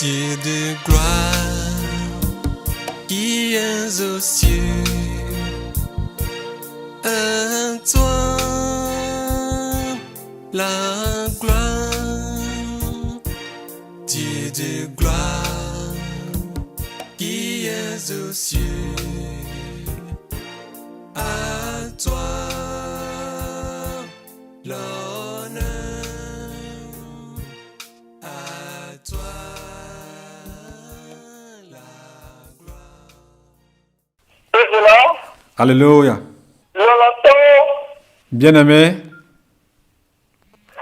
Dieu de gloire, qui es aux cieux, à toi la gloire. Dieu de gloire, qui es aux cieux, à toi l'honneur, à toi la gloire. Président, Alléluia. l'entend, Bien-aimé,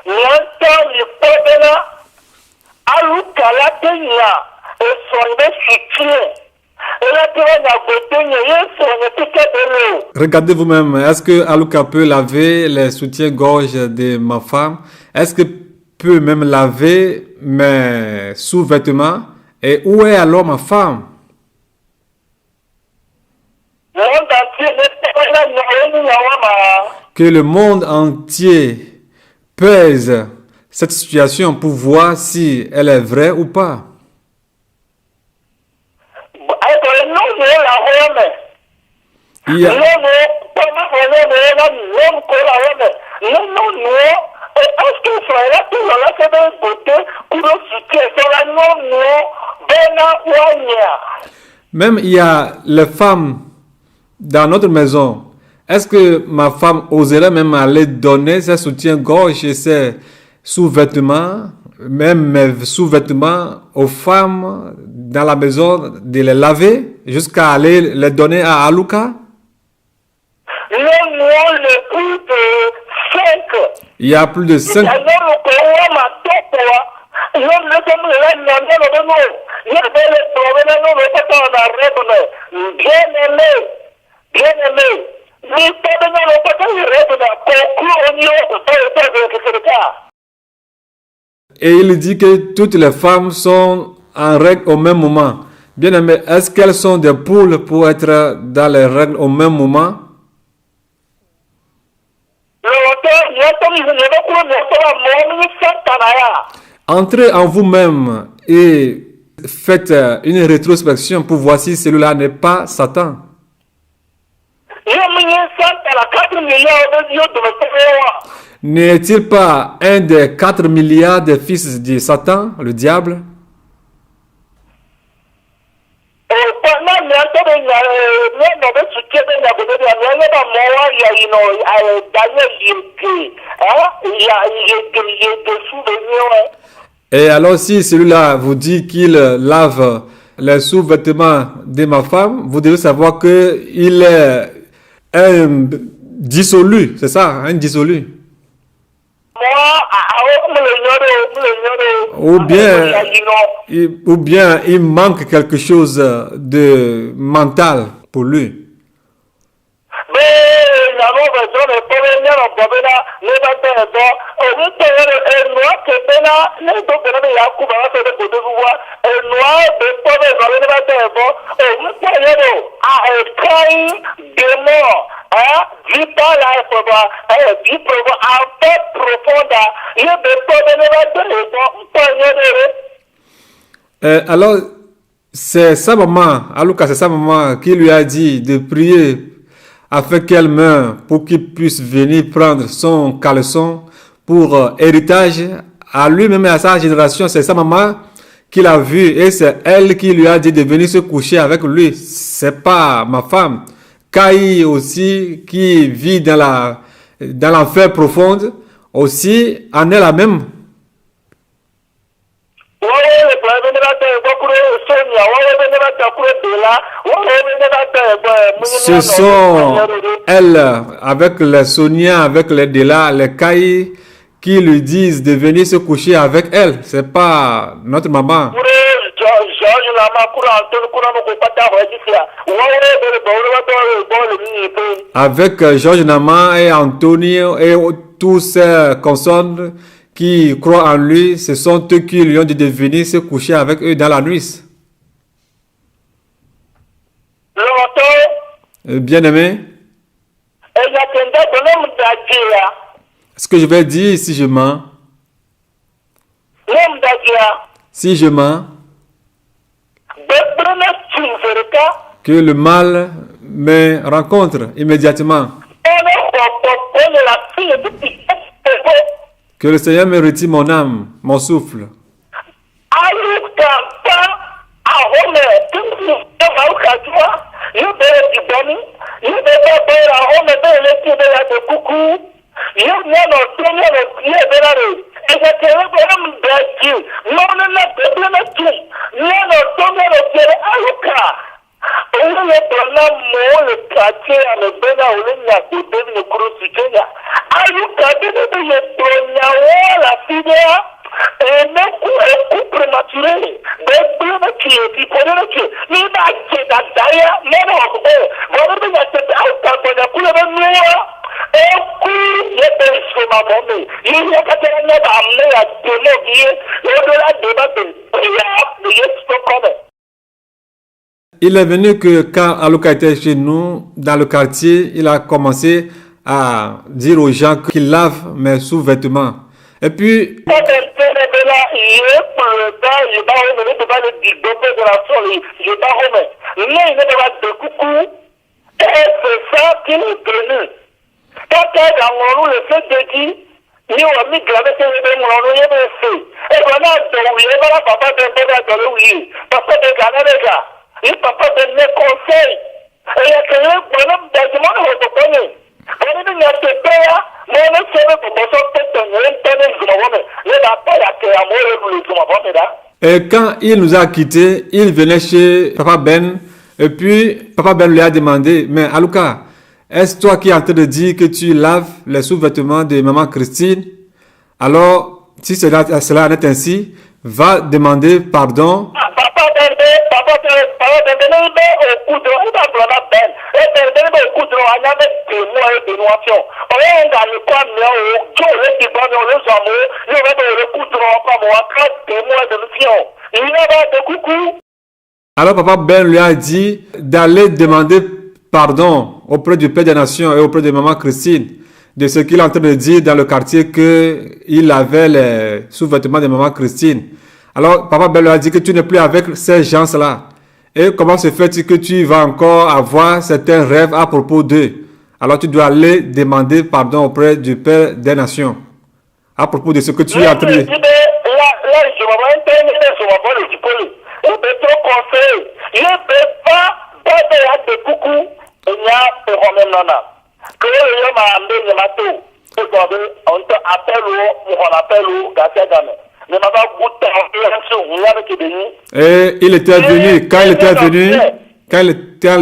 l'entend, le peuple, aluka la tenya, et son soutien. Et la tenya n'a pas de son étiquette de l'eau. regardez vous-même, est-ce que Aluka peut laver les soutiens-gorge de ma femme? Est-ce que peut même laver mes sous-vêtements? Et où est alors ma femme? Le monde entier n'est pas là, n'y a Que le monde entier pèse cette situation pour voir si elle est vraie ou pas. Il y a, même il y a les femmes dans notre maison. Est-ce que ma femme oserait même aller donner ses soutiens-gorge et ses sous-vêtements, même mes sous-vêtements aux femmes dans la maison, de les laver jusqu'à aller les donner à Aluka? Il y a plus de 5. Et il dit que toutes les femmes sont en règle au même moment. Bien aimé, est-ce qu'elles sont des poules pour être dans les règles au même moment? Entrez en vous-même et faites une rétrospection pour voir si celui-là n'est pas Satan. N'est-il pas un des 4 milliards de fils de Satan, le diable? Et alors si celui-là vous dit qu'il lave les sous-vêtements de ma femme, vous devez savoir qu'il est un dissolu, c'est ça, un dissolu. Ou bien il manque quelque chose de mental pour lui. Alors, c'est sa maman, Aluka, c'est sa maman qui lui a dit de prier afin qu'elle meure pour qu'il puisse venir prendre son caleçon pour héritage à lui-même et à sa génération. C'est sa maman qui l'a vu et c'est elle qui lui a dit de venir se coucher avec lui. C'est pas ma femme. Kai aussi, qui vit dans l'enfer profonde, aussi en est la même. Ce sont elles, avec les Sonia, avec les Dela, les Kai, qui lui disent de venir se coucher avec elle. C'est pas notre maman. Avec Georges Nama et Antonio et tous ces consonnes qui croient en lui, ce sont eux qui lui ont dit de venir se coucher avec eux dans la nuit. Bien-aimé, ce que je vais dire si je mens, si je mens, Que le mal me rencontre immédiatement. Que le Seigneur me retire mon âme, mon souffle. Il est venu que quand Aluka était chez nous, dans le quartier, il a commencé à dire aux gens qu'il lave mes sous-vêtements. Et puis, et quand il nous a quittés, il venait chez Papa Ben. Et puis, Papa Ben lui a demandé, mais Aluka, est-ce toi qui es en train de dire que tu laves les sous-vêtements de maman Christine? Alors, si cela en est ainsi, va demander pardon. Alors Papa Ben lui a dit d'aller demander pardon auprès du Père des Nations et auprès de maman Christine de ce qu'il est en train de dire dans le quartier qu'il avait les sous-vêtements de maman Christine. Alors Papa Ben lui a dit que tu n'es plus avec ces gens-là. Et comment se fait-il que tu vas encore avoir certains rêves à propos d'eux? Alors tu dois aller demander pardon auprès du Père des Nations à propos de ce que tu es en train de dire. Et il était venu, quand il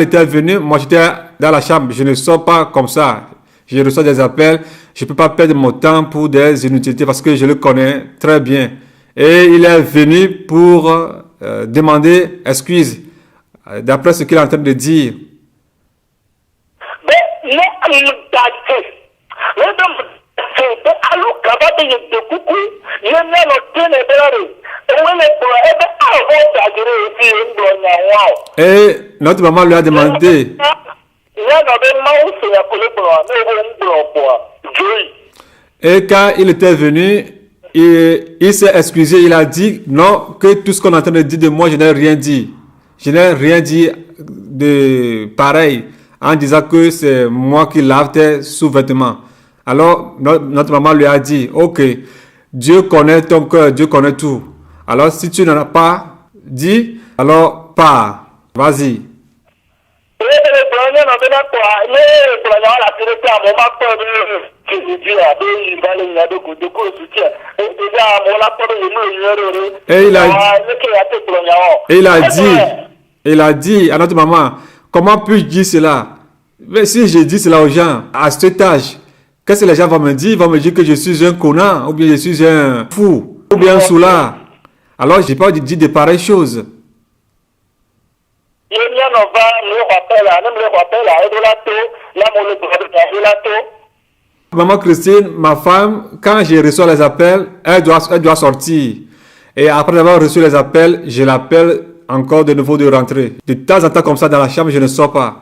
était venu, moi j'étais dans la chambre, je ne sors pas comme ça. Je reçois des appels, je ne peux pas perdre mon temps pour des inutilités parce que je le connais très bien. Et il est venu pour demander excuse d'après ce qu'il est en train de dire. Et notre maman lui a demandé. Et quand il était venu, il s'est excusé, il a dit non, que tout ce qu'on est en train de dire de moi, je n'ai rien dit. Je n'ai rien dit de pareil en disant que c'est moi qui lave tes sous-vêtements. Alors notre maman lui a dit, ok, Dieu connaît ton cœur, Dieu connaît tout. Alors si tu n'en as pas dit, alors pars, vas-y. Et il a dit à notre maman, comment puis-je dire cela? Mais si je dis cela aux gens, à cet âge, qu'est-ce que les gens vont me dire? Ils vont me dire que je suis un connard, ou bien je suis un fou, ou bien un soulard. Alors, je n'ai pas dit de pareilles choses. Maman Christine, ma femme, quand je reçois les appels, elle doit sortir. Et après avoir reçu les appels, je l'appelle encore de nouveau de rentrer. De temps en temps comme ça dans la chambre, je ne sors pas.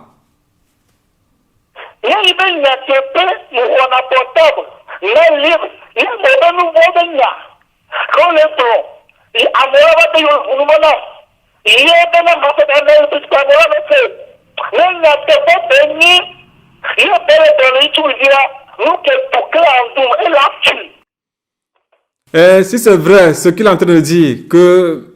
Si c'est vrai, ce qu'il est en train de dire, que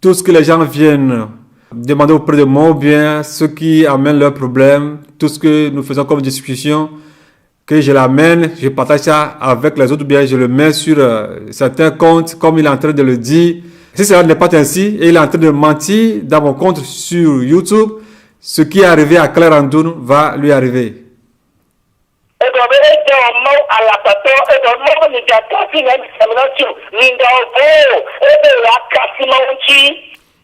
tout ce que les gens viennent demander auprès de moi, ou bien ceux qui amènent leurs problèmes, tout ce que nous faisons comme discussion, que je l'amène, je partage ça avec les autres, ou bien je le mets sur certains comptes, comme il est en train de le dire. Si cela n'est pas ainsi, et il est en train de mentir dans mon compte sur YouTube, ce qui est arrivé à Claire Andoun va lui arriver.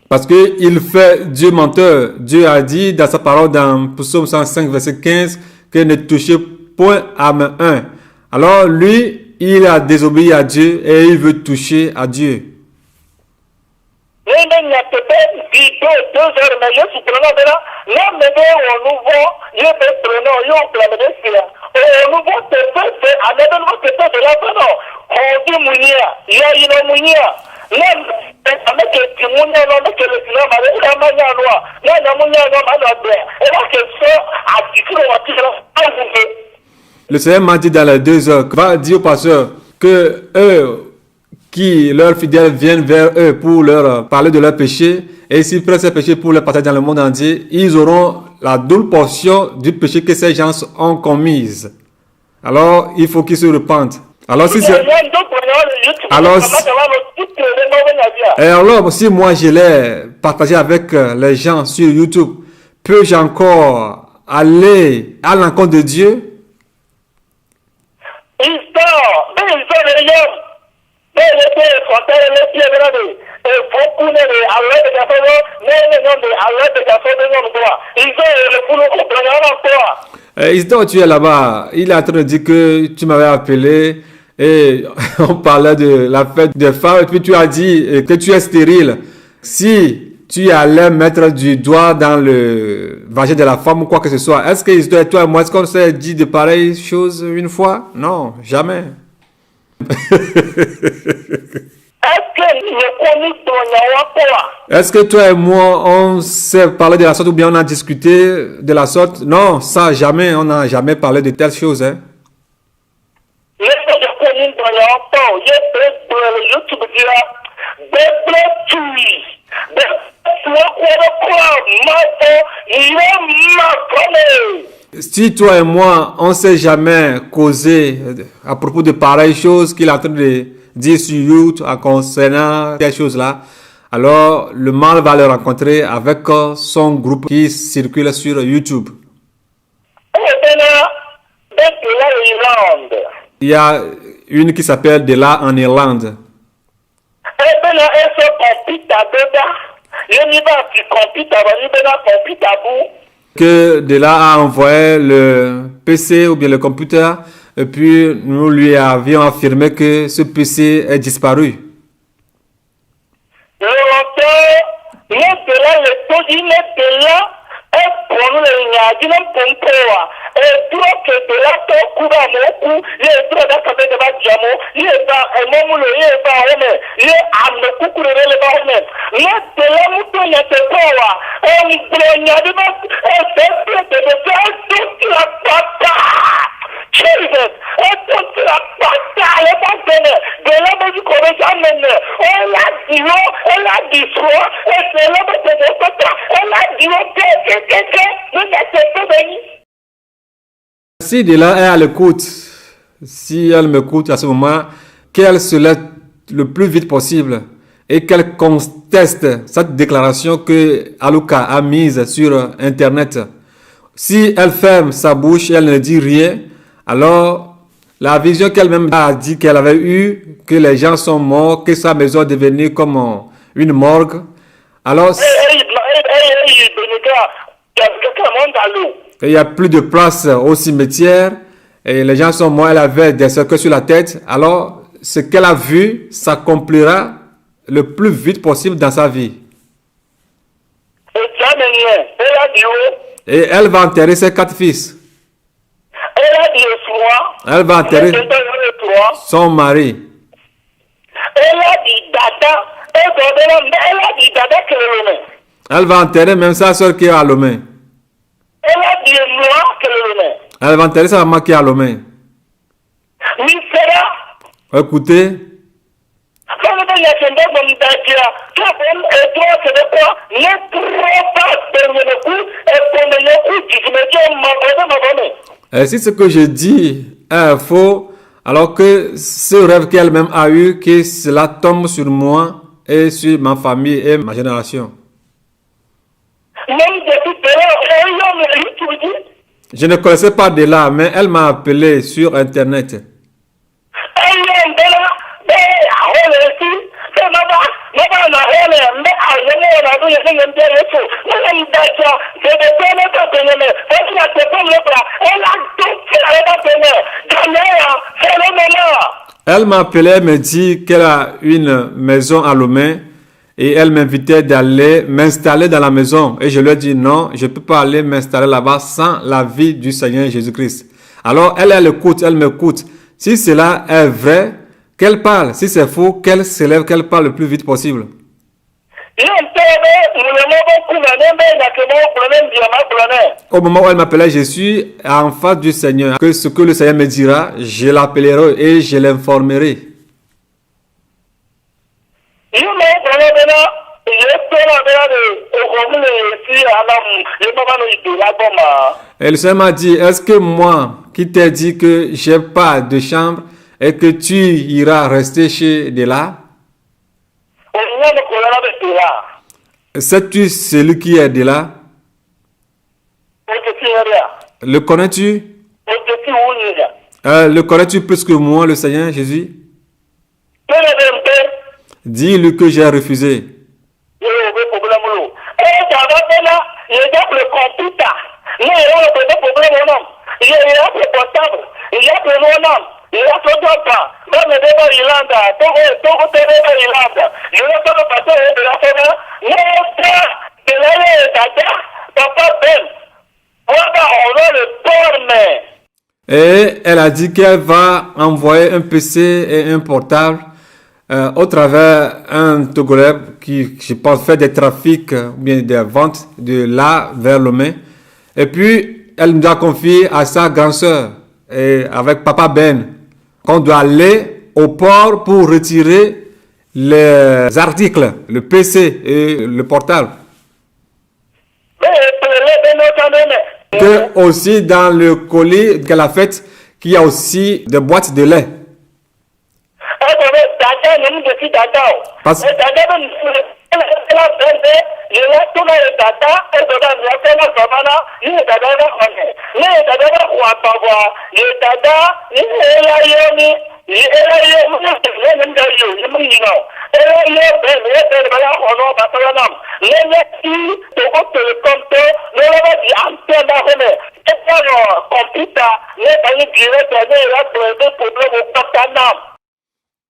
Parce qu'il fait Dieu menteur. Dieu a dit dans sa parole dans Psaume 105, verset 15, que ne touchez point à main 1. Alors lui, il a désobéi à Dieu et il veut toucher à Dieu. Le Seigneur m'a dit dans les 2 heures, va dire au pasteur que eux qui, leurs fidèles, viennent vers eux pour leur parler de leurs péchés, et s'ils prennent ces péchés pour les partager dans le monde entier, ils auront la double portion du péché que ces gens ont commis. Alors, il faut qu'ils se repentent. Alors, si c'est... Alors, si moi je l'ai partagé avec les gens sur YouTube, peux-je encore aller à l'encontre de Dieu? Isidore, tu es là-bas. Il est en train de dire que tu m'avais appelé et on parlait de la fête des femmes et puis tu as dit que tu es stérile. Si tu allais mettre du doigt dans le vagin de la femme ou quoi que ce soit, est-ce que Isidore et toi et moi, est-ce qu'on s'est dit de pareilles choses une fois? Non, jamais. Est-ce que toi et moi, on s'est parlé de la sorte ou bien on a discuté de la sorte? Non, ça, jamais. On n'a jamais parlé de telles choses. Hein. Si toi et moi, on ne s'est jamais causé à propos de pareilles choses qu'il est en train de dire sur YouTube concernant ces choses-là, alors le mal va le rencontrer avec son groupe qui circule sur YouTube. Il y a une qui s'appelle Dela en Irlande. Que Dela a envoyé le PC ou bien le computer et puis nous lui avions affirmé que ce PC est disparu. Si Dela est à l'écoute, si elle m'écoute à ce moment, qu'elle se lève le plus vite possible et qu'elle conteste cette déclaration que Aluka a mise sur Internet. Si elle ferme sa bouche et elle ne dit rien, alors la vision qu'elle-même a dit qu'elle avait eue, que les gens sont morts, que sa maison est devenue comme une morgue, alors il n'y a plus de place au cimetière et les gens sont morts, elle avait des cercueils sur la tête, alors ce qu'elle a vu s'accomplira le plus vite possible dans sa vie. Et elle va enterrer ses 4 fils. Elle va enterrer son mari. Elle va enterrer même sa soeur qui est à Lomé. Elle a dit moi que le Elle va enterrer sa maman qui est à Lomé. Misera. Écoutez, Comme dans la chambre de mon dagia, toi, c'est de quoi? Ne prends pas de le coup et pour le coup, tu me dis, ma si ce que je dis est faux, alors que ce rêve qu'elle-même a eu, que cela tombe sur moi et sur ma famille et ma génération. Même depuis tout à l'heure, Je ne connaissais pas de là, mais elle m'a appelé sur Internet. Elle m'a appelé, elle me dit qu'elle a une maison à Lomé et elle m'invitait d'aller m'installer dans la maison. Et je lui ai dit non, je ne peux pas aller m'installer là-bas sans la vie du Seigneur Jésus-Christ. Alors elle écoute, elle m'écoute. Si cela est vrai, qu'elle parle. Si c'est faux, qu'elle s'élève, qu'elle parle le plus vite possible. Au moment où elle m'appelait, je suis en face du Seigneur. Que ce que le Seigneur me dira, je l'appellerai et je l'informerai. Et le Seigneur m'a dit, est-ce que moi qui t'ai dit que j'ai pas de chambre et que tu iras rester chez Dela? Sais-tu celui qui est Dela? Le connais-tu? Le connais-tu plus que moi, le Seigneur Jésus? Dis-lui que j'ai refusé. Et elle a dit qu'elle va envoyer un PC et un portable au travers un Togolais qui, je pense, fait des trafics ou bien des ventes de là vers Lomé. Et puis, elle nous a confié à sa grande sœur et avec Papa Ben qu'on doit aller au port pour retirer les articles, le PC et le portable. Que aussi dans le colis qu'elle a fait, qu'il y a aussi des boîtes de lait. Parce que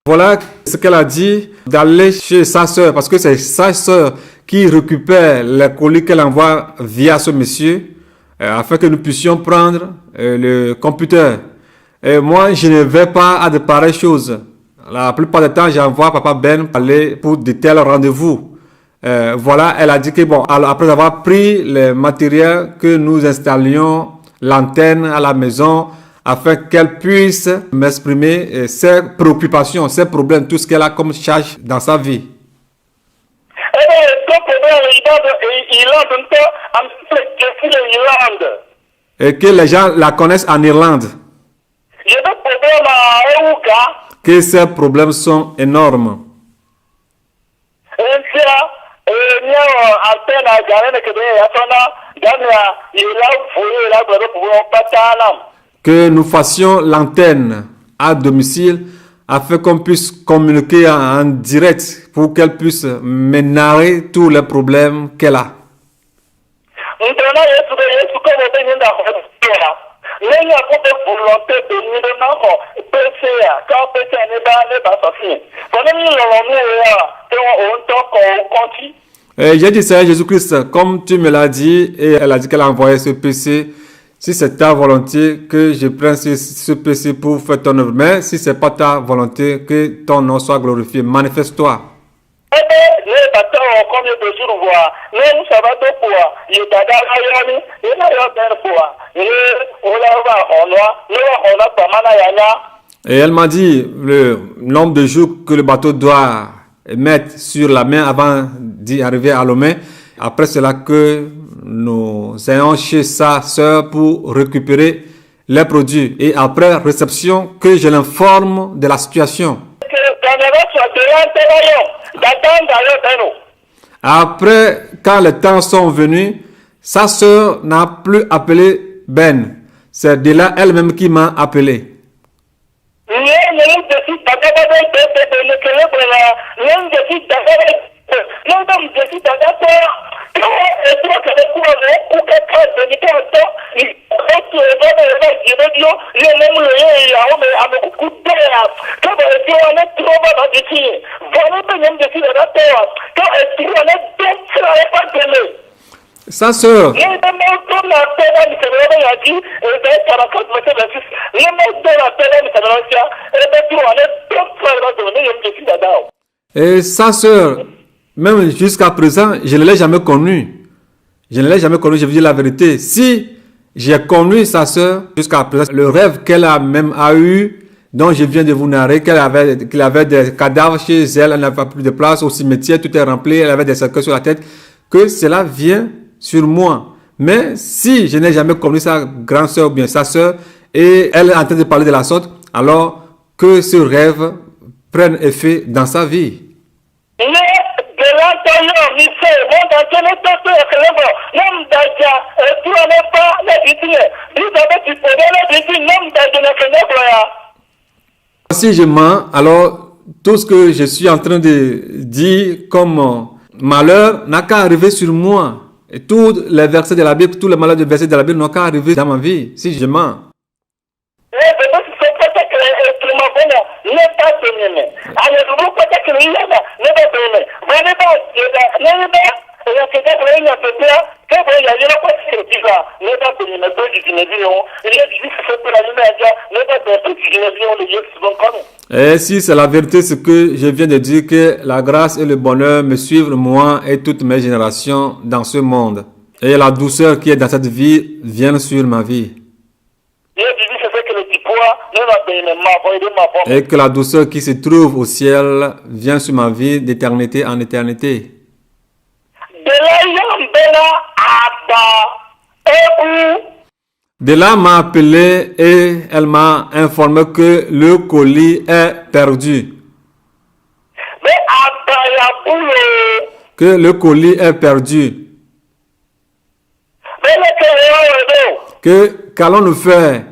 voilà ce qu'elle a dit, d'aller chez sa sœur, parce que c'est sa sœur qui récupère les colis qu'elle envoie via ce monsieur, afin que nous puissions prendre le computer. Et moi, je ne vais pas à de pareilles choses. La plupart du temps, j'envoie Papa Ben aller pour de tels rendez-vous. Voilà, elle a dit que bon, après avoir pris le matériel, que nous installions l'antenne à la maison, afin qu'elle puisse m'exprimer ses préoccupations, ses problèmes, tout ce qu'elle a comme charge dans sa vie. Et que les gens la connaissent en Irlande. Que ces problèmes sont énormes. Que nous fassions l'antenne à domicile afin qu'on puisse communiquer en direct pour qu'elle puisse me narrer tous les problèmes qu'elle a. J'ai dit ça à Jésus-Christ, comme tu me l'as dit, et elle a dit qu'elle a envoyé ce PC. Si c'est ta volonté que je prenne ce PC pour faire ton œuvre, mais si c'est pas ta volonté, que ton nom soit glorifié, manifeste-toi. combien de jours voir. Même ça va de quoi. Il est à la il n'a rien de quoi. On a pas mal à yana. Et elle m'a dit le nombre de jours que le bateau doit mettre sur la main avant d'y arriver à Lomé. Après cela que nous ayons chez sa sœur pour récupérer les produits. Et après réception, que je l'informe de la situation. Après, quand les temps sont venus, sa sœur n'a plus appelé Ben. C'est de là elle-même qui m'a appelé. Sa sœur, et sa sœur, même jusqu'à présent, je ne l'ai jamais connue. Je ne l'ai jamais connue, je vous dis la vérité. Si j'ai connu sa sœur jusqu'à présent, le rêve qu'elle a même eu, dont je viens de vous narrer, qu'il avait des cadavres chez elle, elle n'avait pas plus de place au cimetière, tout est rempli, elle avait des cercueils sur la tête, que cela vient sur moi. Mais si je n'ai jamais connu sa grande sœur ou bien sa sœur, et elle est en train de parler de la sorte, alors que ce rêve prenne effet dans sa vie. Si je mens, alors tout ce que je suis en train de dire comme malheur n'a qu'à arriver sur moi. Et tous les versets de la Bible, tous les malheurs de versets de la Bible n'ont qu'à arriver dans ma vie, si je mens. Et si c'est la vérité, ce que je viens de dire, que la grâce et le bonheur me suivent moi et toutes mes générations dans ce monde. Et la douceur qui est dans cette vie vient sur ma vie. Et que la douceur qui se trouve au ciel vient sur ma vie d'éternité en éternité. De là, m'a appelé et elle m'a informé que le colis est perdu. Que le colis est perdu. Qu'allons-nous faire?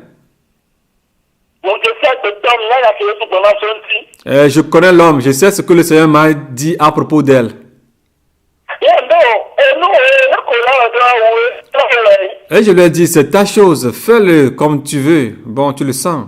Je connais l'homme, je sais ce que le Seigneur m'a dit à propos d'elle. Et je lui ai dit, c'est ta chose, fais-le comme tu veux. Bon, tu le sens.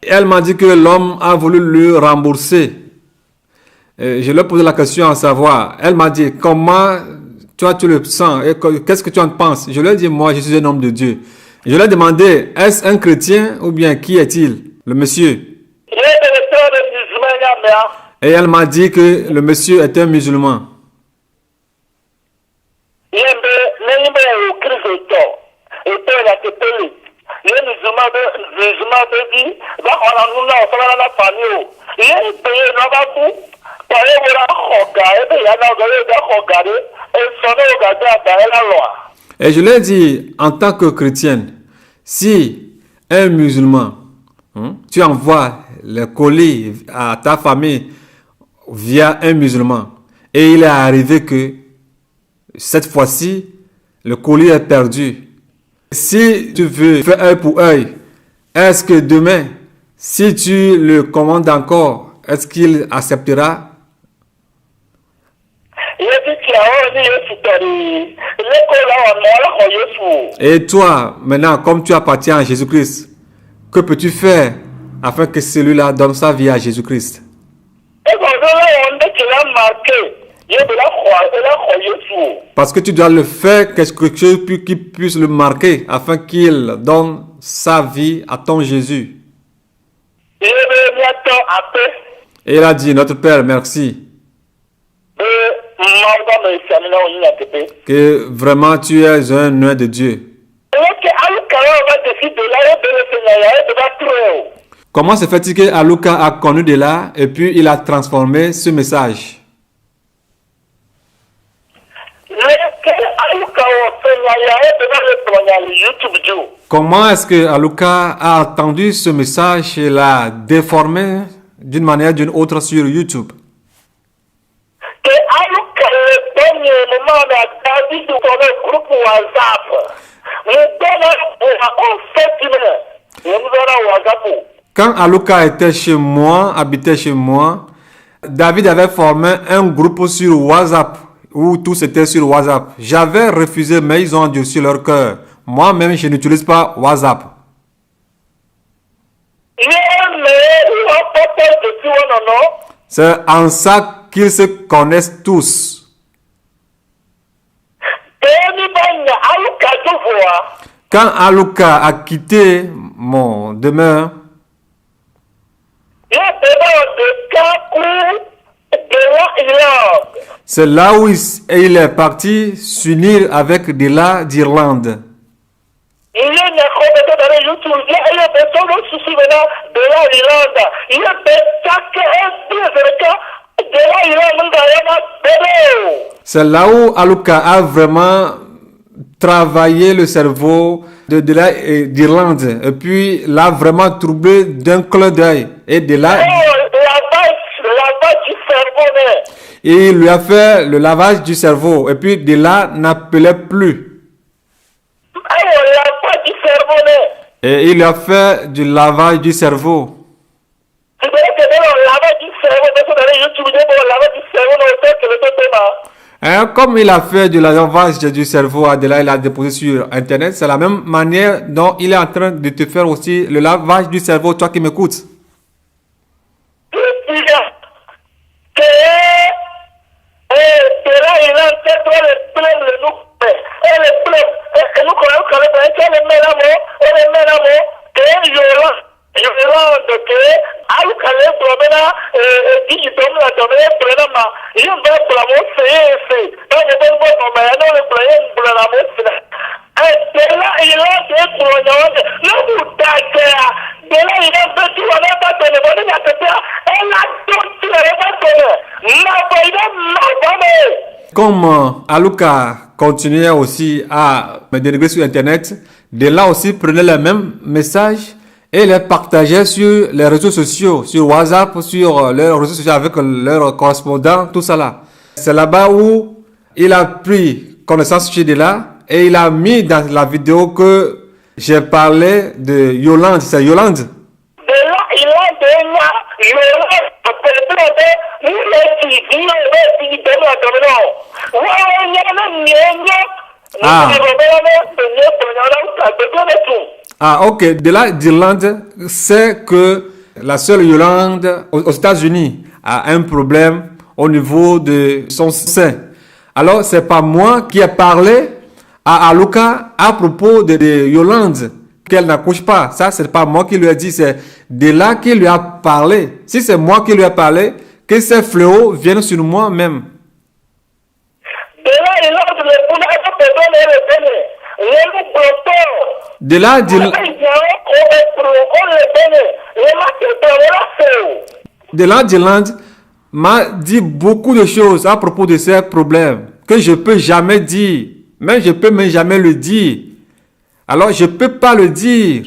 Elle m'a dit que l'homme a voulu lui rembourser. Je lui ai posé la question à savoir. Elle m'a dit, comment toi tu le sens et qu'est-ce que tu en penses? Je lui ai dit, moi je suis un homme de Dieu. Je lui ai demandé, est-ce un chrétien ou bien qui est-il? Le monsieur. Et elle m'a dit que le monsieur est un musulman. Et je lui ai dit, en tant que chrétienne, si un musulman, tu envoies le colis à ta famille via un musulman, et il est arrivé que cette fois-ci, le colis est perdu. Si tu veux faire œil pour œil, est-ce que demain, si tu le commandes encore, est-ce qu'il acceptera? Et toi, maintenant, comme tu appartiens à Jésus-Christ, que peux-tu faire afin que celui-là donne sa vie à Jésus-Christ? la marqué. Il y a de la croyance. Parce que tu dois le faire quelque chose qui puisse le marquer afin qu'il donne sa vie à ton Jésus. Il y a bientôt après. Et il a dit, notre Père, merci. Que vraiment tu es un noix de Dieu. Comment se fait-il que Aluka a connu de là et puis il a transformé ce message? Comment est-ce que Aluka a entendu ce message et l'a déformé d'une manière ou d'une autre sur YouTube? Quand Aluka était chez moi, habitait chez moi, David avait formé un groupe sur WhatsApp où tout c'était sur WhatsApp. J'avais refusé, mais ils ont endurci leur cœur. Moi-même, je n'utilise pas WhatsApp. C'est en ça qu'ils se connaissent tous. Quand Aluka a quitté mon demeure, c'est là où il est parti s'unir avec Dela d'Irlande. C'est là où Aluka a vraiment travaillé le cerveau de Dela d'Irlande et puis l'a vraiment troublé d'un clin d'œil. Et Dela, et il lui a fait le lavage du cerveau et puis Dela n'appelait plus. Et il lui a fait du lavage du cerveau. Hein, comme il a fait du lavage du cerveau à Dela, il a déposé sur Internet, c'est la même manière dont il est en train de te faire aussi le lavage du cerveau, toi qui m'écoutes. Comme Aluka continuait aussi à me dénigrer sur Internet, Dela aussi prenait le même message et les partageait sur les réseaux sociaux, sur WhatsApp, sur leurs réseaux sociaux avec leurs correspondants, tout ça là. C'est là-bas où il a pris connaissance chez Dela et il a mis dans la vidéo que j'ai parlé de Yolande. C'est Yolande. Ah, ok. Dela d'Irlande sait que la sœur Yolande aux États-Unis a un problème au niveau de son sein. Alors, c'est pas moi qui ai parlé à Aluka à propos de Yolande, qu'elle n'accouche pas. Ça, c'est pas moi qui lui ai dit, c'est Dela qui lui a parlé. Si c'est moi qui lui ai parlé, que ces fléaux viennent sur moi-même. Dela d'Irlande m'a dit beaucoup de choses à propos de ces problèmes que je peux jamais dire, mais je peux même jamais le dire. Alors je peux pas le dire.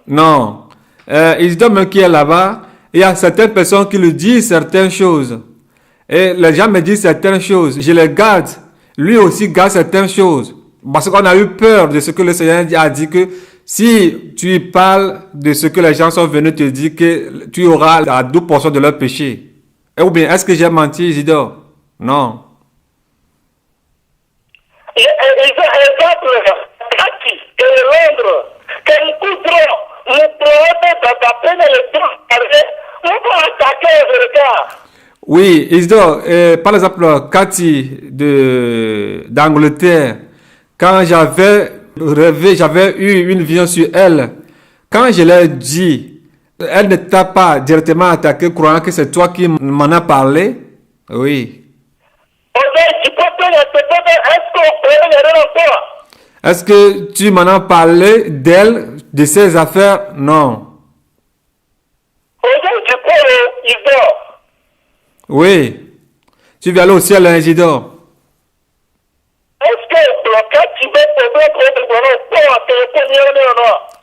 Non. Isidore même qui est là-bas, il y a certaines personnes qui lui disent certaines choses. Et les gens me disent certaines choses. Je les garde. Lui aussi garde certaines choses. Parce qu'on a eu peur de ce que le Seigneur a dit que si tu parles de ce que les gens sont venus te dire, que tu auras la double portion de leur péché. Ou bien, est-ce que j'ai menti, Isidore? Non. exemple, Kaki, que Londres, que nous coudrons, nous prenons d'appeler les deux arrivés, nous pouvons attaquer le regard. Oui, Isidore, par exemple, Cathy d'Angleterre, quand j'avais rêvé, j'avais eu une vision sur elle. Quand je l'ai dit, elle ne t'a pas directement attaqué, croyant que c'est toi qui m'en as parlé. Oui. Est-ce que tu m'en as parlé d'elle, de ses affaires? Non. Oui. Tu vas aller au ciel, hein, Isidore.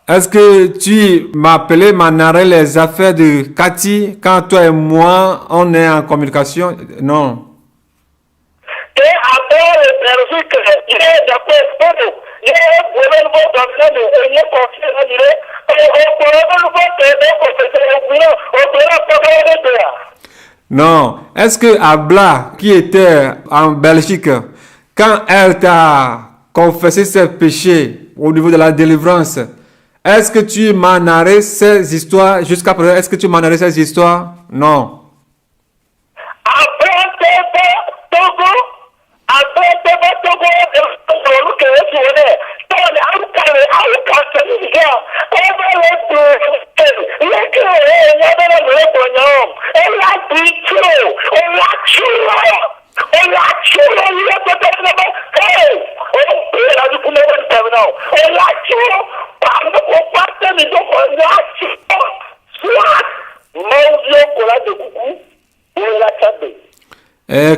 Est-ce que tu m'as appelé, m'as narré les affaires de Cathy quand toi et moi, on est en communication? Non. Non. Est-ce que Abla, qui était en Belgique, quand elle t'a confessé ses péchés au niveau de la délivrance, est-ce que tu m'as narré ces histoires jusqu'à présent? Est-ce que tu m'as narré ces histoires? Non.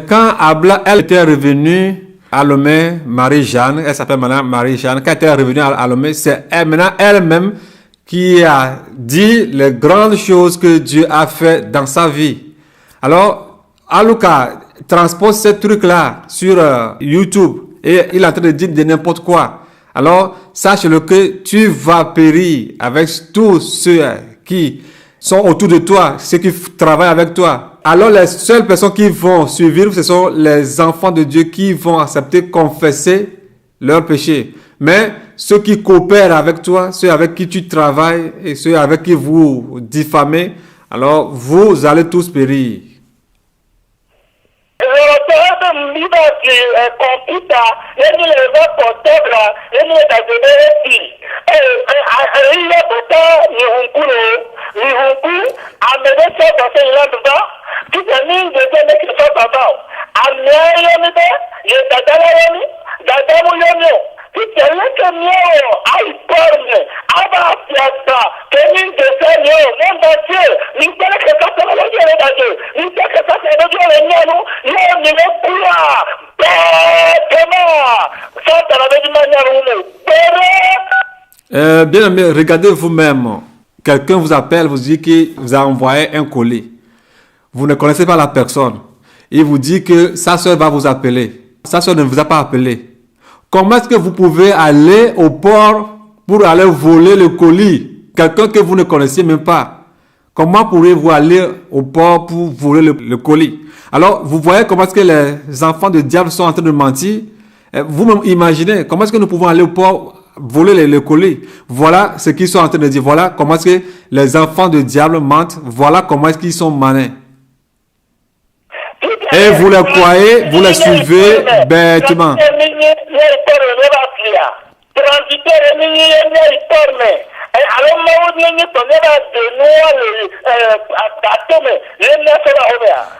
Quand Abla, elle était revenue à Lomé, Marie-Jeanne, elle s'appelle maintenant Marie-Jeanne, quand elle était revenue à Lomé, c'est elle, maintenant elle-même qui a dit les grandes choses que Dieu a fait dans sa vie. Alors, Aluka transpose ce truc-là sur YouTube et il est en train de dire de n'importe quoi. Alors, sache-le que tu vas périr avec tous ceux qui sont autour de toi, ceux qui travaillent avec toi. Alors, les seules personnes qui vont survivre, ce sont les enfants de Dieu qui vont accepter, confesser leurs péchés. Mais ceux qui coopèrent avec toi, ceux avec qui tu travailles et ceux avec qui vous diffamez, alors vous allez tous périr. Bien aimé, regardez vous-même. Quelqu'un vous appelle, vous dit qu'il vous a envoyé un colis. Vous ne connaissez pas la personne. Il vous dit que sa soeur va vous appeler. Sa soeur ne vous a pas appelé. Comment est-ce que vous pouvez aller au port pour aller voler le colis? Quelqu'un que vous ne connaissez même pas. Comment pourriez-vous aller au port pour voler le colis? Alors, vous voyez comment est-ce que les enfants de diable sont en train de mentir? Vous-même imaginez comment est-ce que nous pouvons aller au port voler le colis. Voilà ce qu'ils sont en train de dire. Voilà comment est-ce que les enfants de diable mentent. Voilà comment est-ce qu'ils sont malins. Et vous les croyez, vous les suivez bêtement.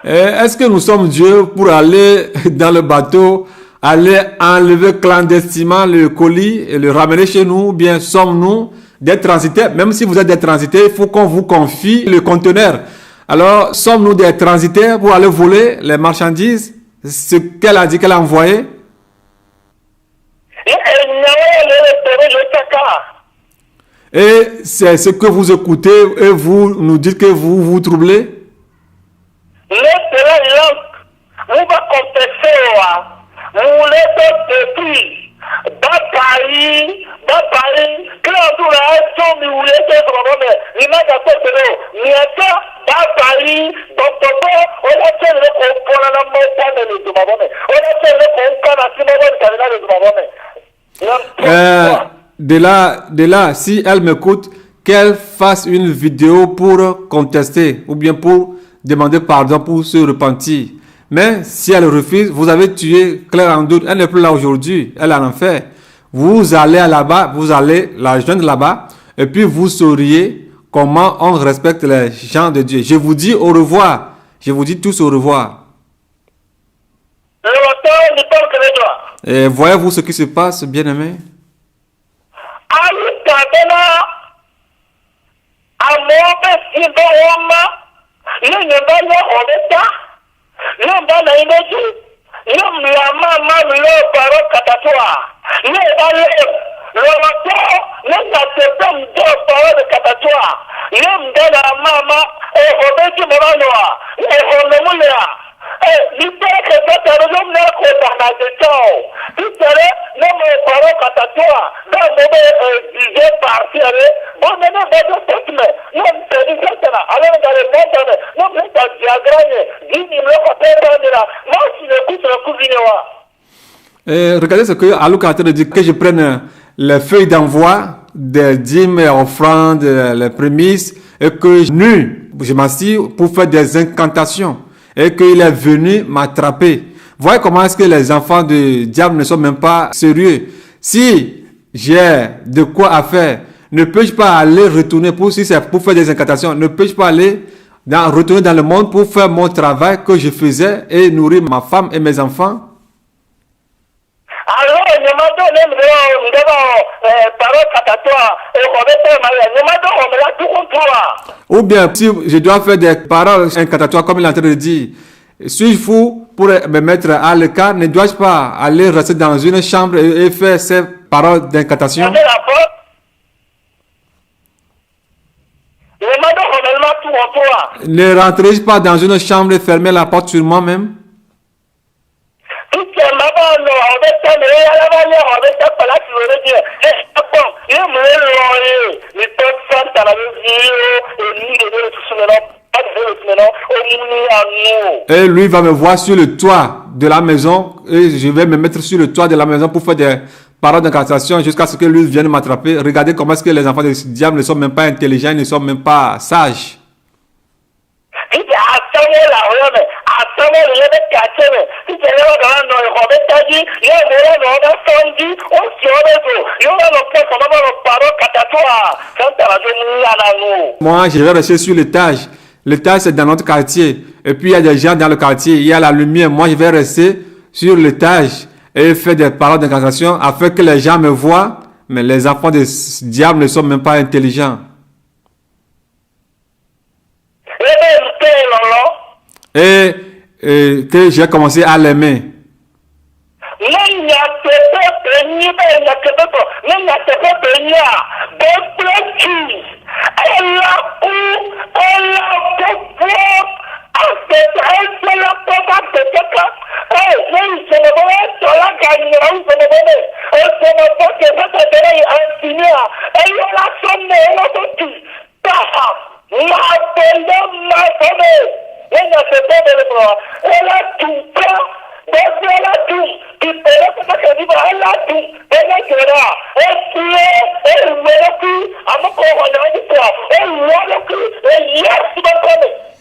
Est-ce que nous sommes Dieu pour aller dans le bateau, aller enlever clandestinement le colis et le ramener chez nous, ou bien sommes-nous des transitaires? Même si vous êtes des transitaires, il faut qu'on vous confie le conteneur. Alors, sommes-nous des transitaires pour aller voler les marchandises? Ce qu'elle a dit qu'elle a envoyé? Et c'est ce que vous écoutez et vous nous dites que vous vous troublez? De là, si elle m'écoute, qu'elle fasse une vidéo pour contester ou bien pour demander pardon, pour se repentir. Mais si elle refuse, vous avez tué Claire en doute. Elle n'est plus là aujourd'hui. Elle est en enfer. Vous allez là-bas, vous allez la joindre là-bas et puis vous sauriez comment on respecte les gens de Dieu. Je vous dis au revoir. Je vous dis tous au revoir. Et voyez-vous ce qui se passe, bien-aimés? Regardez ce que Alouka est en train de dire, que je prenne les feuilles d'envoi des dîmes et offrandes, les prémices, et que je m'assieds pour faire des incantations, et qu'il est venu m'attraper. Voyez comment est-ce que les enfants du diable ne sont même pas sérieux. Si j'ai de quoi à faire, ne peux-je pas aller retourner si c'est pour faire des incantations, ne peux-je pas aller retourner dans le monde pour faire mon travail que je faisais et nourrir ma femme et mes enfants? Ou bien si je dois faire des paroles incantatoires comme il est en train de dire, suis-je fou pour me mettre à l'écart? Ne dois-je pas aller rester dans une chambre et faire ces paroles d'incantation? Ne rentrez-je pas dans une chambre et fermer la porte sur moi-même? Et lui va me voir sur le toit de la maison et je vais me mettre sur le toit de la maison pour faire des paroles d'incantation jusqu'à ce que lui vienne m'attraper. Regardez comment est-ce que les enfants du diable ne sont même pas intelligents, ils ne sont même pas sages. Moi, je vais rester sur l'étage. L'étage, c'est dans notre quartier. Et puis, il y a des gens dans le quartier. Il y a la lumière. Moi, je vais rester sur l'étage et faire des paroles d'incantation afin que les gens me voient. Mais les enfants du diable ne sont même pas intelligents. Et que j'ai commencé à l'aimer.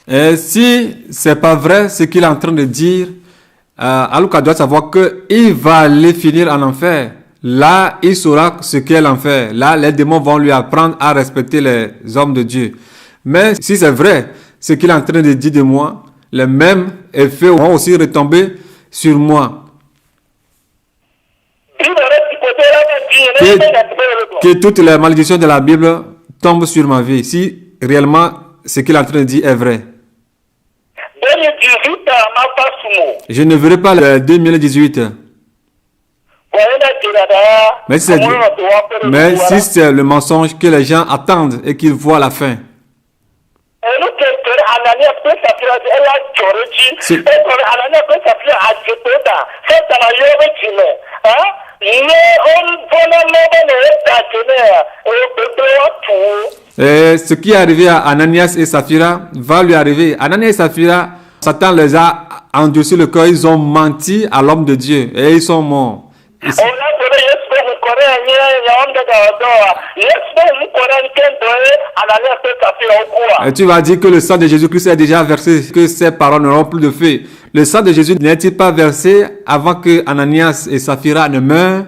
Et si c'est pas vrai ce qu'il est en train de dire, Alouka doit savoir qu'il va aller finir en enfer. Là, il saura ce qu'est l'enfer. Là, les démons vont lui apprendre à respecter les hommes de Dieu. Mais si c'est vrai ce qu'il est en train de dire de moi, les mêmes effets vont aussi retomber sur moi. Que toutes les malédictions de la Bible tombent sur ma vie, si réellement ce qu'il est en train de dire est vrai. Je ne verrai pas le 2018. Mais si c'est le mensonge que les gens attendent et qu'ils voient la fin. Et ce qui est arrivé à Ananias et Saphira va lui arriver. Ananias et Saphira, Satan les a endossé le cœur, ils ont menti à l'homme de Dieu et ils sont morts. Ici. Et tu vas dire que le sang de Jésus-Christ est déjà versé, que ces paroles n'auront plus de fait. Le sang de Jésus n'est-il pas versé avant que Ananias et Saphira ne meurent?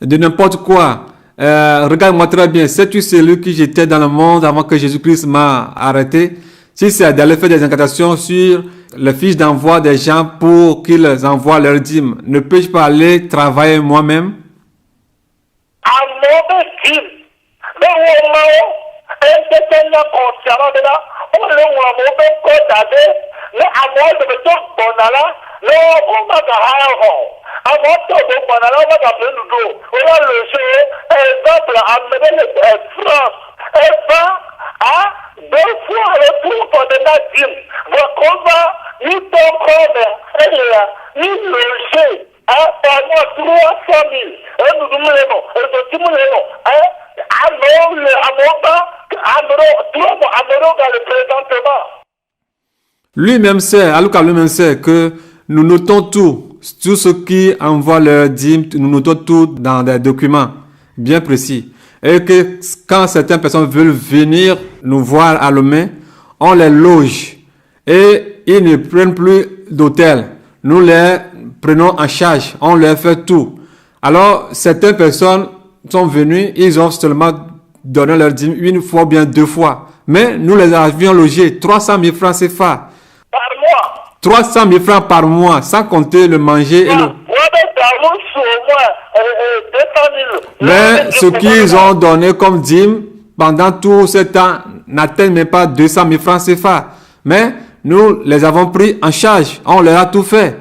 De n'importe quoi. Regarde-moi très bien. Sais-tu celui qui j'étais dans le monde avant que Jésus-Christ m'a arrêté? Si c'est d'aller faire des incantations sur les fiches d'envoi des gens pour qu'ils envoient leurs dîmes, ne peux-je pas aller travailler moi-même? Lui-même sait, Aluka lui-même sait que nous notons tout ceux qui envoient leurs dîmes, nous notons tout dans des documents bien précis. Et que quand certaines personnes veulent venir nous voir à Lomé, on les loge et ils ne prennent plus d'hôtel. Nous les prenons en charge, on leur fait tout. Alors, certaines personnes sont venues, ils ont seulement donné leur dîme une fois ou bien 2 fois. Mais nous les avions logés 300 000 francs CFA. Par mois. 300 000 francs par mois, sans compter le manger et le... Mais ce qu'ils ont donné comme dîme pendant tout ce temps n'atteint même pas 200 000 francs CFA. Mais nous les avons pris en charge, on leur a tout fait.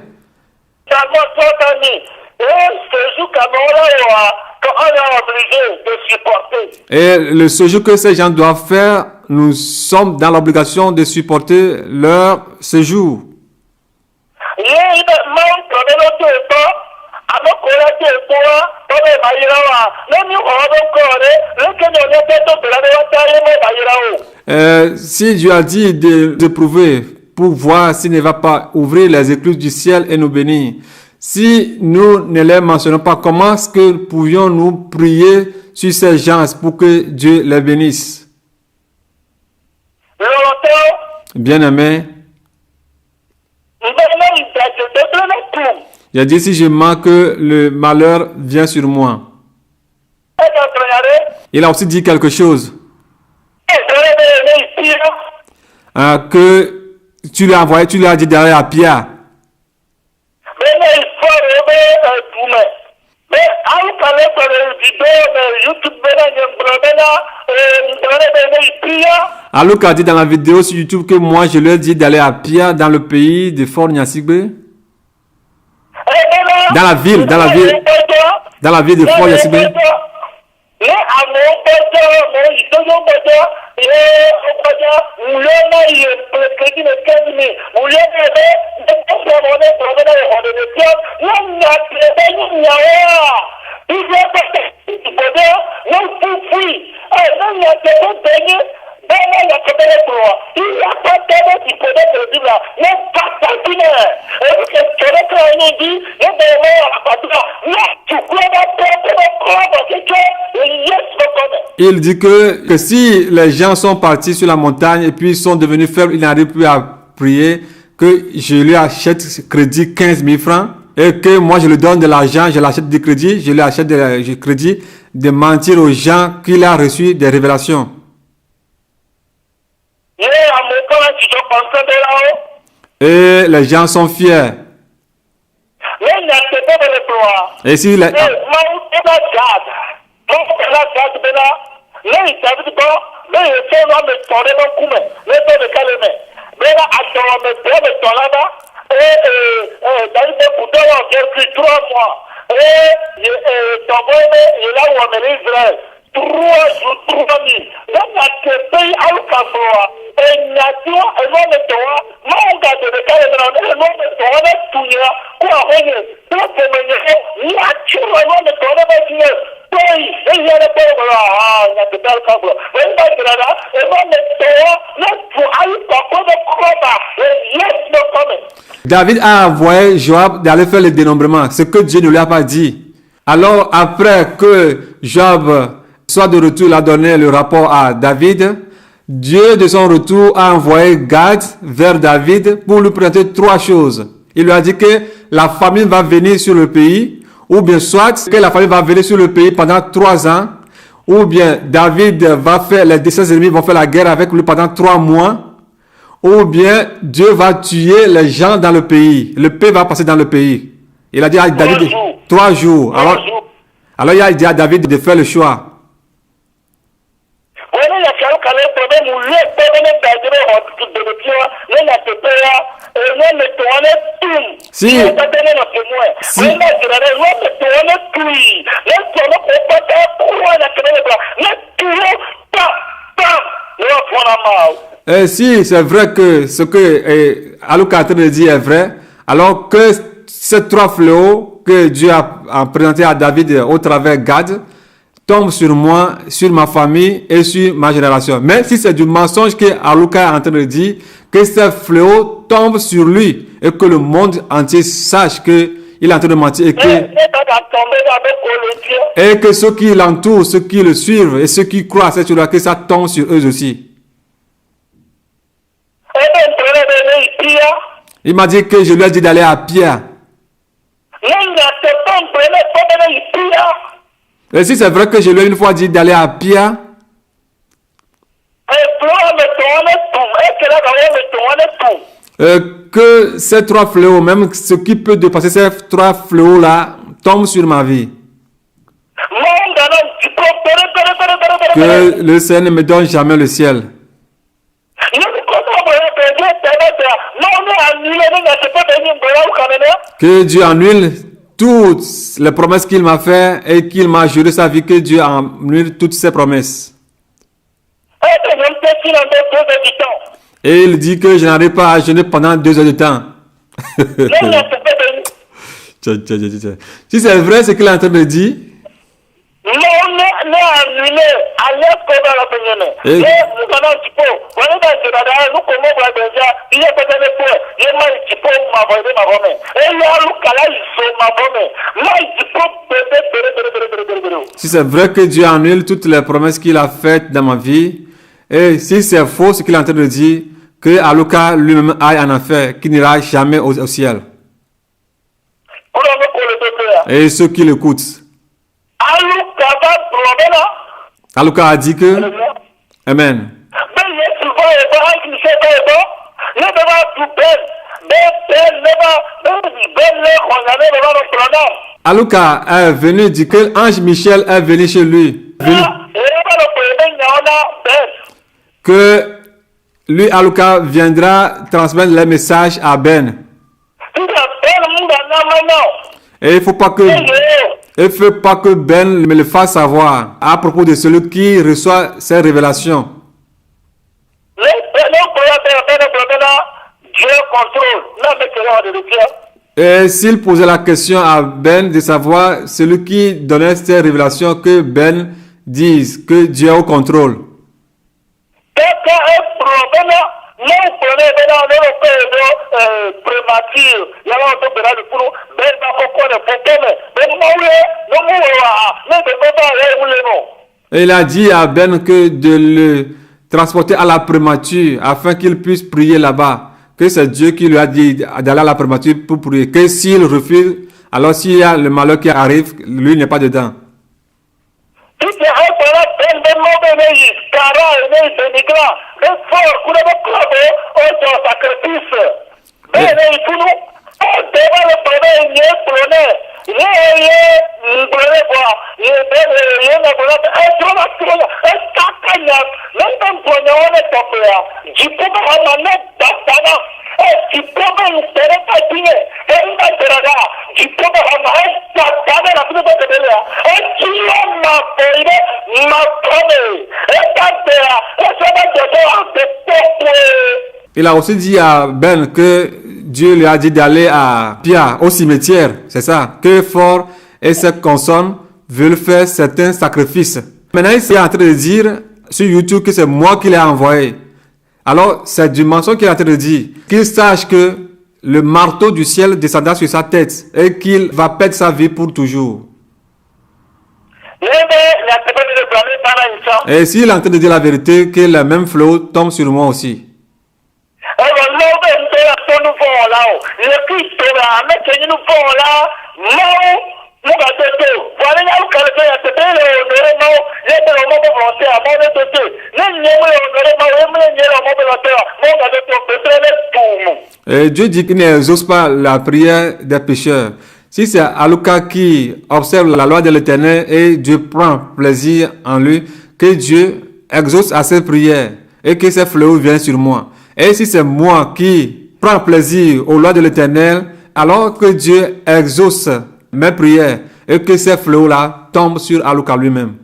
Et le séjour que ces gens doivent faire, nous sommes dans l'obligation de supporter leur séjour. Si Dieu a dit de prouver pour voir s'il ne va pas ouvrir les écluses du ciel et nous bénir, si nous ne les mentionnons pas, comment est-ce que pouvions-nous prier sur ces gens pour que Dieu les bénisse? Bien-aimé, il a dit si je mens que le malheur vient sur moi. Il a aussi dit quelque chose. Que tu l'as envoyé, tu l'as dit derrière à Pierre. Alouk a dit dans la vidéo sur YouTube que moi je leur ai dit d'aller à Pierre dans le pays de Fort Niasigbe. Dans la ville de Fort Niasigbe. Il dit que si les gens sont partis sur la montagne et puis sont devenus faibles, ils n'arrivent plus à prier, que je lui achète crédit 15 000 francs et que moi je lui donne de l'argent, je l'achète du crédit, je lui achète du crédit de mentir aux gens qu'il a reçu des révélations. Et les gens sont fiers. Et si les... 3 jours, 3 nuits. Dans la pays à l'Ukaboa, et Nadia, et non, mais toi, mon gars de l'école, et non, mais toi, on est tout là, quoi, regarde, donc, c'est mon naturellement, mais toi, on est bien. Pays, et il y a des pays, il y a des belles cabres. Mais il y a des là, et non, mais toi, non, pour aller par de Kroba, et yes, no comment. David a envoyé Joab d'aller faire le dénombrement, ce que Dieu ne lui a pas dit. Alors, après que Joab soit de retour, il a donné le rapport à David. Dieu, de son retour, a envoyé Gad vers David pour lui présenter 3 choses. Il lui a dit que la famine va venir sur le pays, ou bien soit que la famine va venir sur le pays pendant 3 ans, ou bien David va faire, ses ennemis vont faire la guerre avec lui pendant 3 mois, ou bien Dieu va tuer les gens dans le pays. Le paix va passer dans le pays. Il a dit à David 3 jours. Alors il a dit à David de faire le choix. Si c'est vrai que ce que Aluka a dit est vrai, alors que ces 3 fléaux que Dieu a présentés à David au travers Gad tombent sur moi, sur ma famille et sur ma génération. Mais si c'est du mensonge que Aluka est en train de dire, que ces fléaux tombent sur lui et que le monde entier sache que il est en train de mentir et que ceux qui l'entourent, ceux qui le suivent et ceux qui croient à cette chose-là, que ça tombe sur eux aussi. Il m'a dit que je lui ai dit d'aller à Pierre. Et si c'est vrai que je lui ai une fois dit d'aller à Pierre, que ces 3 fléaux, même ce qui peut dépasser ces 3 fléaux-là, tombent sur ma vie. Que le Seigneur ne me donne jamais le ciel. Que Dieu annule toutes les promesses qu'il m'a faites et qu'il m'a juré sa vie, que Dieu annule toutes ses promesses. Et il dit que je n'arrive pas à jeûner pendant 2 heures de temps. Si c'est vrai ce qu'il est en train de dire, si c'est vrai que Dieu annule toutes les promesses qu'il a faites dans ma vie, et si c'est faux ce qu'il est en train de dire, que Aluka lui-même aille en enfer, qu'il n'ira jamais au ciel. Et ceux qui l'écoutent. Aluka a dit que... Amen. Aluka est venu dire que l'ange Michel est venu chez lui. Que lui, Aluka, viendra transmettre les messages à Ben. Et il ne faut pas que Ben me le fasse savoir à propos de celui qui reçoit ces révélations. Et s'il posait la question à Ben de savoir celui qui donnait ces révélations, que Ben dise que Dieu est au contrôle. Et il a dit à Ben que de le transporter à la prémature afin qu'il puisse prier là-bas. Que c'est Dieu qui lui a dit d'aller à la prémature pour prier. Que s'il refuse, alors s'il y a le malheur qui arrive, lui n'est pas dedans. Il a aussi dit à Ben que Dieu lui a dit d'aller à Pia, au cimetière, c'est ça, que Fort et ses consonnes veulent faire certains sacrifices. Maintenant, il est en train de dire sur YouTube que c'est moi qui l'ai envoyé. Alors, c'est du mensonge qu'il est en train de dire. Qu'il sache que le marteau du ciel descendra sur sa tête et qu'il va perdre sa vie pour toujours. Et s'il est en train de dire la vérité, que le même flot tombe sur moi aussi. Et Dieu dit qu'il n'exauce pas la prière des pécheurs. Si c'est Aluka qui observe la loi de l'Éternel et Dieu prend plaisir en lui, que Dieu exauce à ses prières et que ces fléaux viennent sur moi. Et si c'est moi qui prends plaisir aux lois de l'Éternel, alors que Dieu exauce mes prières et que ces fléaux-là tombent sur Aluka lui-même.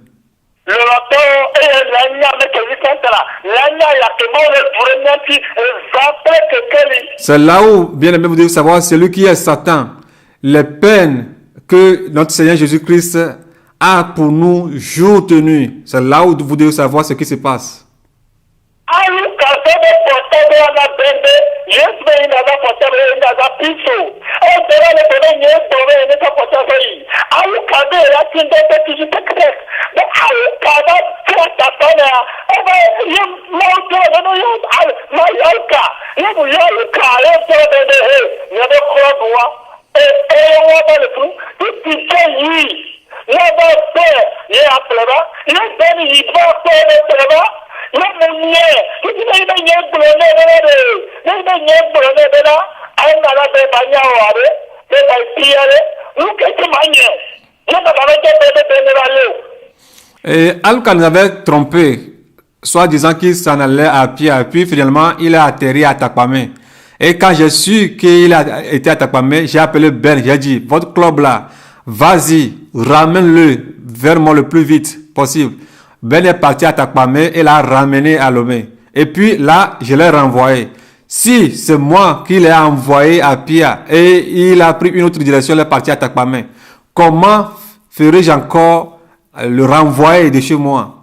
C'est là où, bien aimé, vous devez savoir, celui qui est Satan, les peines que notre Seigneur Jésus-Christ a pour nous jour et nuit. C'est là où vous devez savoir ce qui se passe. Et Aluka nous avait trompé, soit disant qu'il s'en allait à pied, puis finalement il a atterri à Takpamé. Et quand j'ai su qu'il a été à Takpamé, j'ai appelé Ben, j'ai dit, votre club là, vas-y, ramène-le vers moi le plus vite possible. Ben est parti à Takpamé et l'a ramené à Lomé. Et puis là, je l'ai renvoyé. Si c'est moi qui l'ai envoyé à Pia et il a pris une autre direction, il est parti à Takpamé, comment ferais-je encore le renvoyer de chez moi?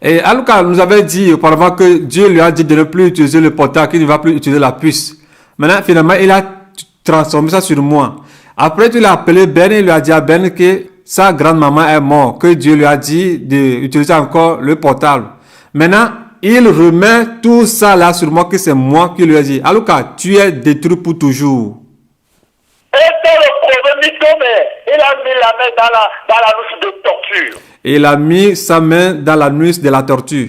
Et Aluka nous avait dit auparavant que Dieu lui a dit de ne plus utiliser le portable, qu'il ne va plus utiliser la puce. Maintenant, finalement, il a transformé ça sur moi. Après, tu l'as appelé Ben et il lui a dit à Ben que sa grande-maman est morte, que Dieu lui a dit d'utiliser encore le portable. Maintenant, il remet tout ça là sur moi, que c'est moi qui lui ai dit. Aluka, tu es détruit pour toujours. Il a mis la main dans la noce de torture. Il a mis sa main dans la noce de la torture.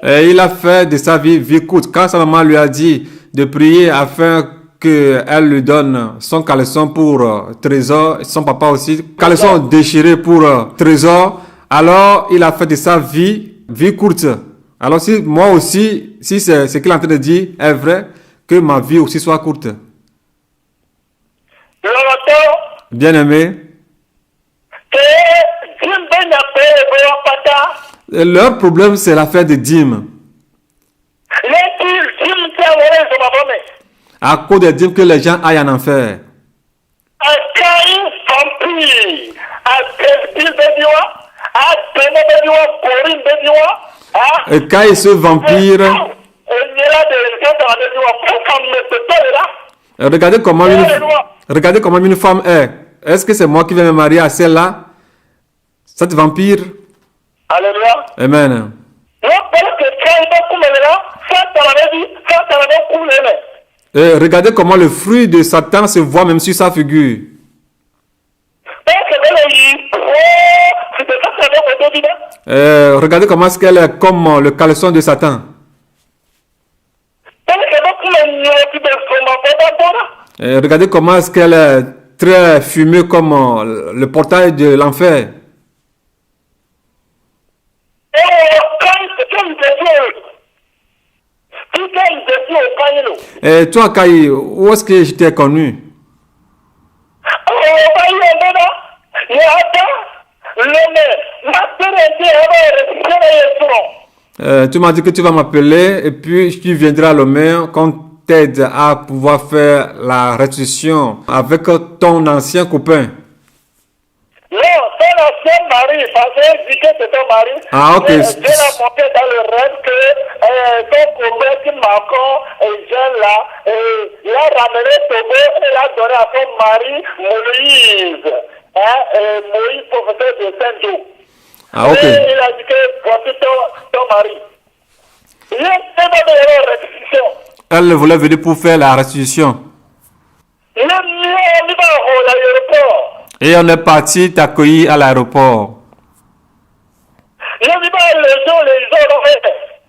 Et il a fait de sa vie courte. Quand sa maman lui a dit de prier afin qu'elle lui donne son caleçon pour trésor, son papa aussi, caleçon déchiré pour trésor, alors il a fait de sa vie courte. Alors si moi aussi, si c'est ce qu'il est en train de dire est vrai, que ma vie aussi soit courte. Bien aimé. Leur problème, c'est l'affaire de dîmes. À cause des dîmes que les gens aillent en enfer. Et quand il se vampire, regardez comment une femme est. Est-ce que c'est moi qui vais me marier à celle-là? Cette vampire? Alléluia. Amen. Et regardez comment le fruit de Satan se voit même sur sa figure. Regardez comment est-ce qu'elle est comme le caleçon de Satan. Regardez comment est-ce qu'elle est très fumée comme le portail de l'enfer. Et toi, Kaï, où est-ce que je t'ai connu? Tu m'as dit que tu vas m'appeler et puis tu viendras à Lomé qu'on t'aide à pouvoir faire la restitution avec ton ancien copain. Non, ton ancien mari, parce que dit que c'est ton mari. Ah, ok. Dieu l'a montré dans le rêve que ton copain qui m'accorde est jeune là, il a ramené Togo et l'a donné à son mari Moïse. Moïse, professeur de Saint-Jean. Ah, ok. Et il a dit que voici ton mari. Il est tellement de la restitution. Elle voulait venir pour faire la restitution. Il est mieux à l'aéroport. Et on est parti t'accueillir à l'aéroport.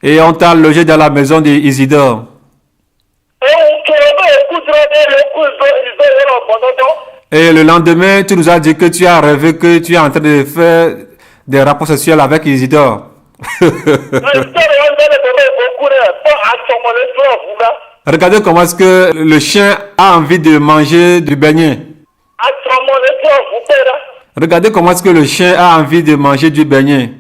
Et on t'a logé dans la maison d'Isidore. Et le lendemain, tu nous as dit que tu as rêvé que tu es en train de faire des rapports sexuels avec Isidore. Regardez comment est-ce que le chien a envie de manger du beignet. Regardez comment est-ce que le chien a envie de manger du beignet.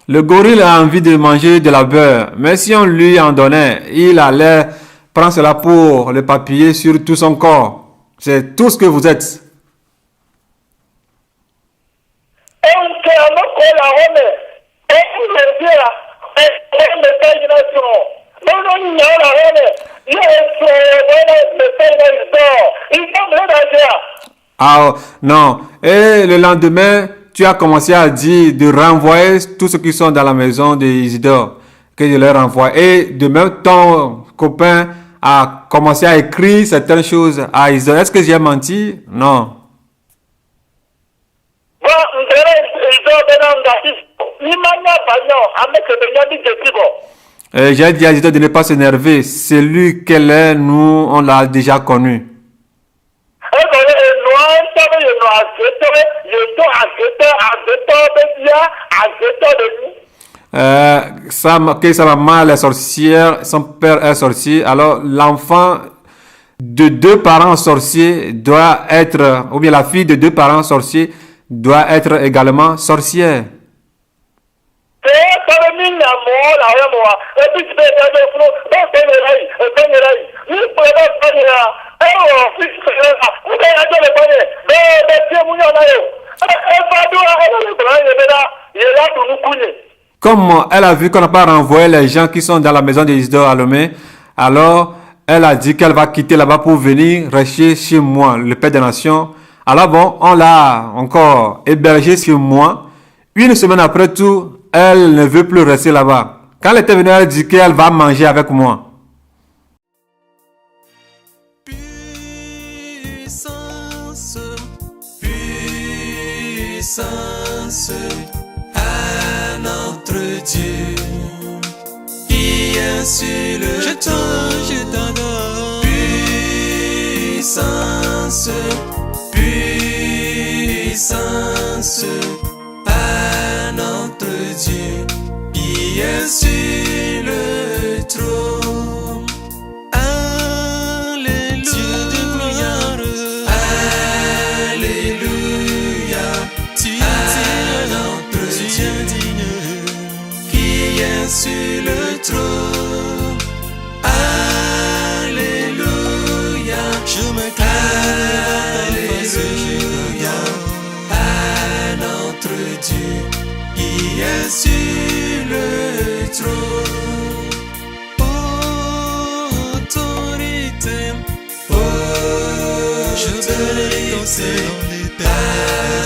Le gorille a envie de manger de la beurre, mais si on lui en donnait, il allait prendre cela pour le papiller sur tout son corps. C'est tout ce que vous êtes. Ah non. Et le lendemain, tu as commencé à dire de renvoyer tous ceux qui sont dans la maison d'Isidore, que je les renvoie. Et de même, ton copain a commencé à écrire certaines choses à Isidore. Est-ce que j'ai menti? Non. J'ai dit à Isidore de ne pas s'énerver. C'est lui qu'elle est, nous, on l'a déjà connu. Sa maman est sorcière, son père est sorcier. Alors l'enfant de deux parents sorciers doit être, ou bien la fille de deux parents sorciers doit être également sorcière. Comme elle a vu qu'on n'a pas renvoyé les gens qui sont dans la maison d'Isidore à Lomé, alors elle a dit qu'elle va quitter là-bas pour venir rester chez moi, le Père des Nations. Alors bon, on l'a encore hébergé chez moi. Une semaine après tout, elle ne veut plus rester là-bas. Quand elle était venue, elle dit qu'elle va manger avec moi. Puissance, puissance à notre Dieu qui est sur le trône. Je t'adore. Puissance, puissance à notre Dieu qui est sur le trône. Alléluia. Dieu de gloire. Alléluia. Tu es notre Dieu qui est sur le trône. Alléluia. Je me Alléluia à notre Dieu qui est sur le trône. Autorité, autorité à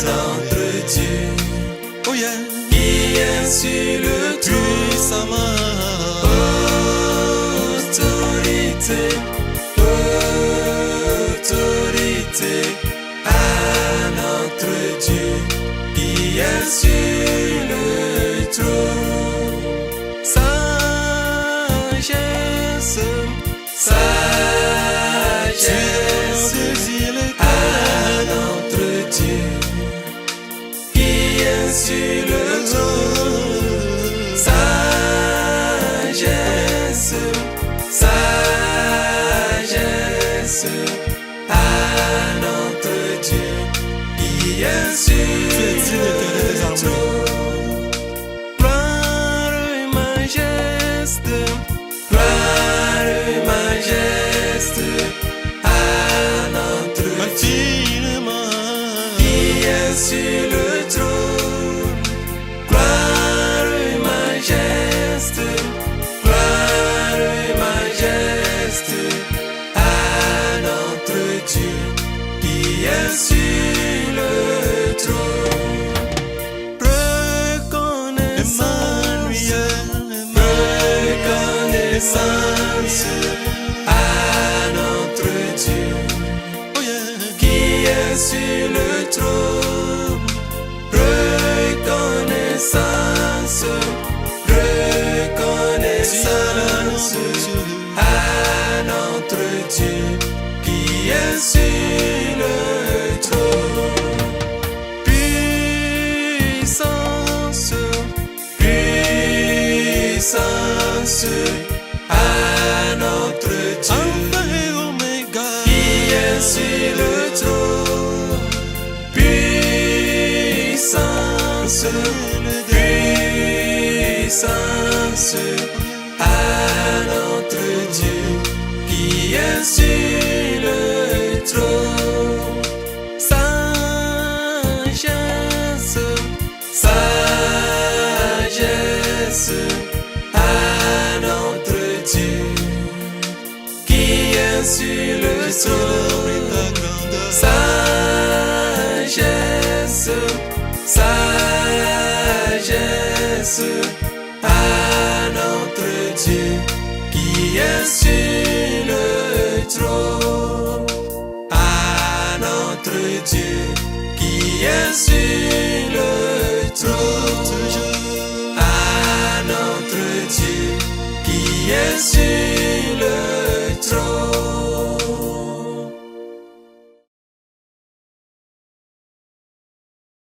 notre Dieu qui est sur le trône. Autorité, qui est sur le trône. Sagesse, sagesse à notre Dieu qui est sur le trône. Gloire et majesté, gloire et majesté à notre Dieu qui est sur le trône. Gloire et majesté, gloire et majesté à notre Dieu qui est sur le trône. Reconnaissance, reconnaissance à notre Dieu qui est sur le trône. Reconnaissance, reconnaissance à notre Dieu qui est sur le trône. Puissance, puissance à notre Dieu qui est sur le trône. Puissance, puissance à notre Dieu qui est sur le trône. Sagesse, sagesse à notre Dieu qui est sur le trône. Sagesse, sagesse à notre Dieu qui est sur le trône. À notre Dieu qui est sur le trône. À notre Dieu qui est sur